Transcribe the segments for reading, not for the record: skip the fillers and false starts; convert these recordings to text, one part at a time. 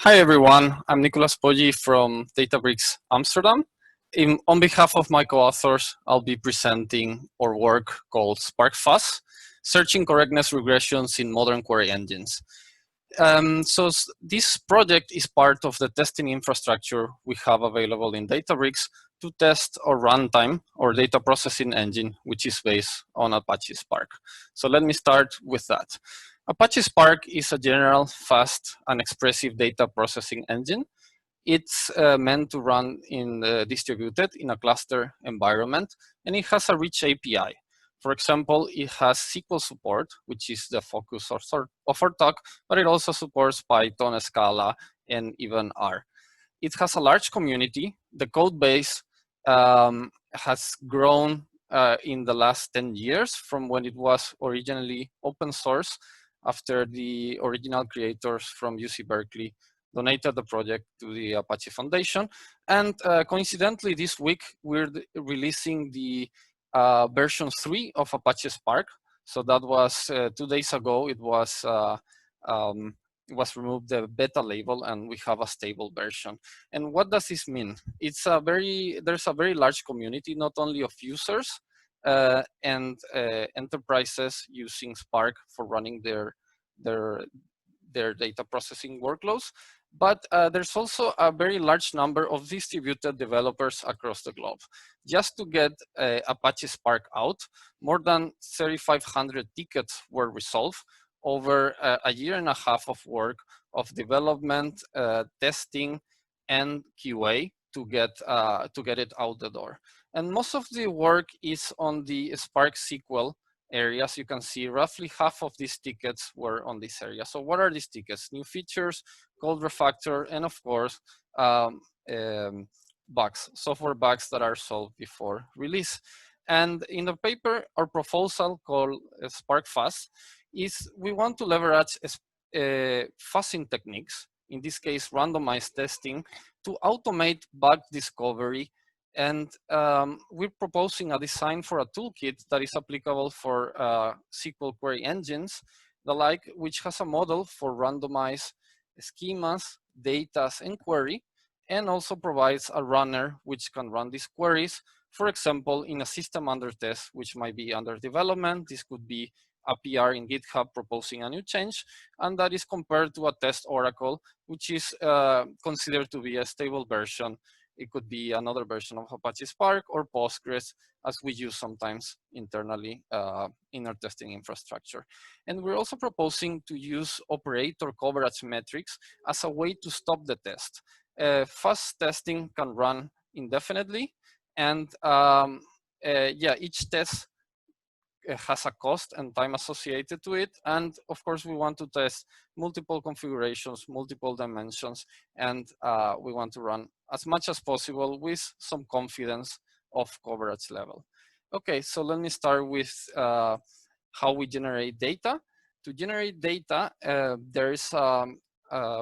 Hi everyone, I'm Nicolas Poggi from Databricks Amsterdam. On behalf of my co-authors, I'll be presenting our work called SparkFuzz, Searching Correctness Regressions in Modern Query Engines. This project is part of the testing infrastructure we have available in Databricks to test our runtime, or data processing engine, which is based on Apache Spark. So let me start with that. Apache Spark is a general, fast, and expressive data processing engine. It's meant to run in distributed in a cluster environment, and it has a rich API. For example, it has SQL support, which is the focus of our talk, but it also supports Python, Scala, and even R. It has a large community. The code base has grown in the last 10 years from when it was originally open source after the original creators from UC Berkeley donated the project to the Apache Foundation. And coincidentally, this week, we're releasing the version 3 of Apache Spark. So that was 2 days ago. It was removed the beta label, and we have a stable version. And what does this mean? There's a very large community, not only of users and enterprises using Spark for running their data processing workloads, but there's also a very large number of distributed developers across the globe. Just to get Apache Spark out, more than 3,500 tickets were resolved over a year and a half of work of development, testing, and QA to get it out the door. And most of the work is on the Spark SQL area. As you can see, roughly half of these tickets were on this area. So what are these tickets? New features, code refactor, and of course, bugs, software bugs that are solved before release. And in the paper, our proposal called SparkFuzz is we want to leverage fuzzing techniques, in this case, randomized testing, to automate bug discovery. And we're proposing a design for a toolkit that is applicable for SQL query engines, the like, which has a model for randomized schemas, data, and query, and also provides a runner which can run these queries. For example, in a system under test, which might be under development, this could be a PR in GitHub proposing a new change, and that is compared to a test oracle, which is considered to be a stable version. It could be another version of Apache Spark or Postgres, as we use sometimes internally in our testing infrastructure. And we're also proposing to use operator coverage metrics as a way to stop the test. Fast testing can run indefinitely, and each test has a cost and time associated to it. And of course, we want to test multiple configurations, multiple dimensions, and we want to run as much as possible with some confidence of coverage level. Okay, so let me start with how we generate data. To generate data,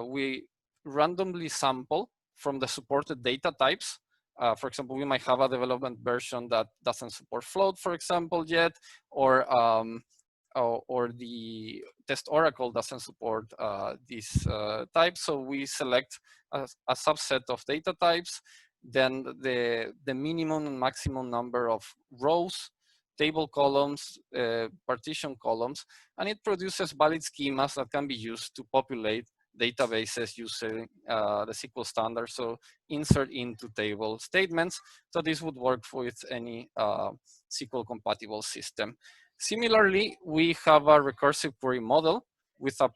we randomly sample from the supported data types. For example, we might have a development version that doesn't support float, for example, yet, or the test oracle doesn't support this type. So we select a subset of data types, then the minimum and maximum number of rows, table columns, partition columns, and it produces valid schemas that can be used to populate databases using the SQL standard. So insert into table statements. So this would work with any SQL compatible system. Similarly, we have a recursive query model with a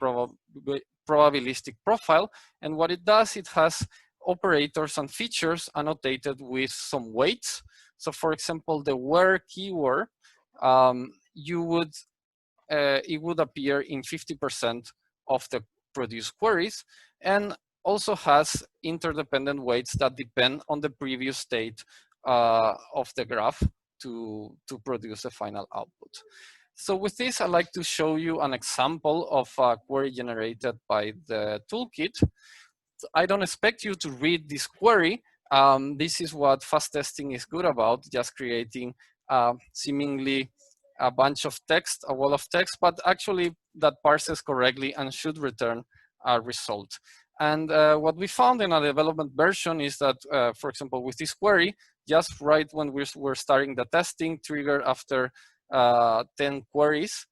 probabilistic profile. And what it does, it has operators and features annotated with some weights. So for example, the where keyword, it would appear in 50% of the produced queries, and also has interdependent weights that depend on the previous state of the graph to produce a final output. So with this, I'd like to show you an example of a query generated by the toolkit. I don't expect you to read this query. This is what fast testing is good about, just creating seemingly a bunch of text, a wall of text, but actually that parses correctly and should return a result. And what we found in a development version is that, for example, with this query, just right when we're starting the testing, trigger after 10 queries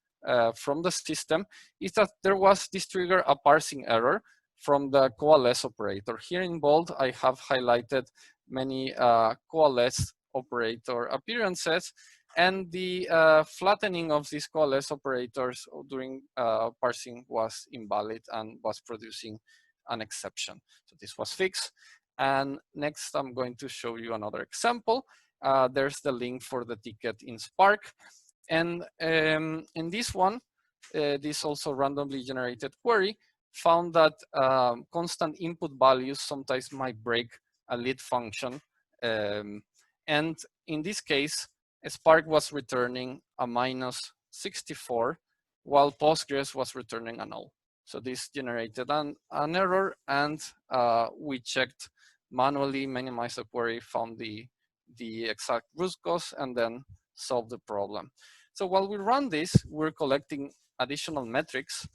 from the system, is that there was this trigger a parsing error from the coalesce operator. Here in bold, I have highlighted many coalesce operator appearances, and the flattening of these coalesce operators during parsing was invalid and was producing an exception. So this was fixed. And next, I'm going to show you another example. There's the link for the ticket in Spark. And in this one, this also randomly generated query found that constant input values sometimes might break a lead function. And in this case, Spark was returning a -64, while Postgres was returning a null. So this generated an error, and we checked manually, minimized the query, found the exact root cause, and then solved the problem. So while we run this, we're collecting additional metrics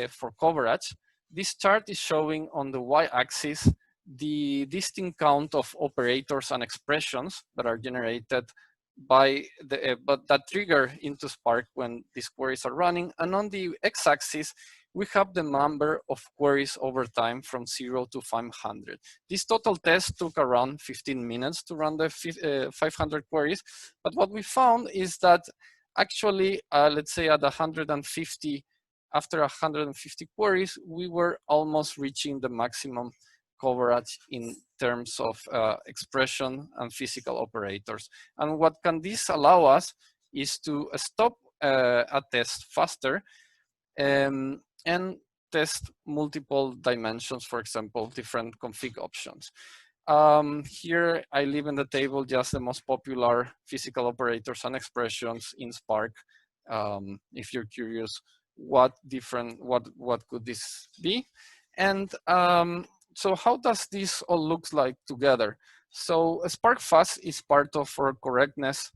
for coverage. This chart is showing on the y-axis the distinct count of operators and expressions that are generated by the but that trigger into Spark when these queries are running. And on the x-axis, we have the number of queries over time from 0 to 500. This total test took around 15 minutes to run the 500 queries. But what we found is that actually, let's say at 150, after 150 queries, we were almost reaching the maximum coverage in terms of expression and physical operators. And what can this allow us is to stop a test faster and test multiple dimensions, for example, different config options. Here I leave in the table just the most popular physical operators and expressions in Spark. If you're curious, what could this be? And so how does this all look like together? So SparkFuzz is part of our correctness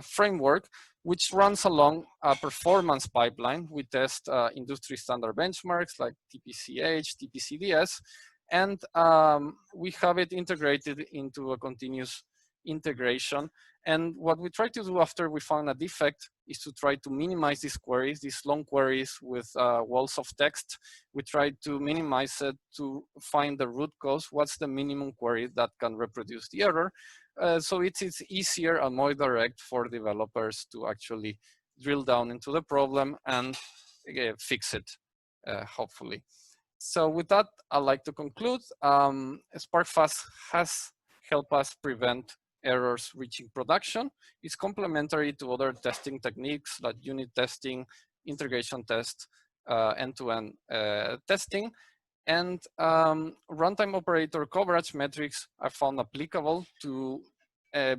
framework, which runs along a performance pipeline. We test industry standard benchmarks like TPCH, TPCDS, and we have it integrated into a continuous integration. And what we try to do after we found a defect is to try to minimize these queries, these long queries with walls of text. We try to minimize it to find the root cause. What's the minimum query that can reproduce the error? So it's easier and more direct for developers to actually drill down into the problem and fix it, hopefully. So with that, I'd like to conclude. SparkFuzz has helped us prevent errors reaching production. It's complementary to other testing techniques like unit testing, integration test, end-to-end testing. And runtime operator coverage metrics are found applicable to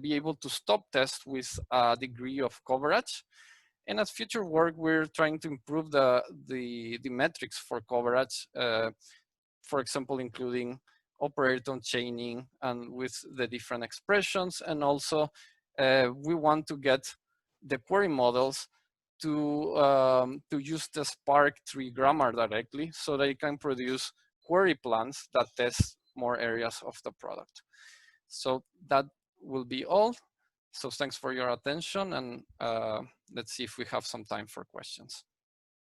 be able to stop tests with a degree of coverage. And as future work, we're trying to improve the metrics for coverage, for example, including operator chaining and with the different expressions. And also, we want to get the query models to use the Spark tree grammar directly so they can produce query plans that test more areas of the product. So that will be all. So thanks for your attention, and let's see if we have some time for questions.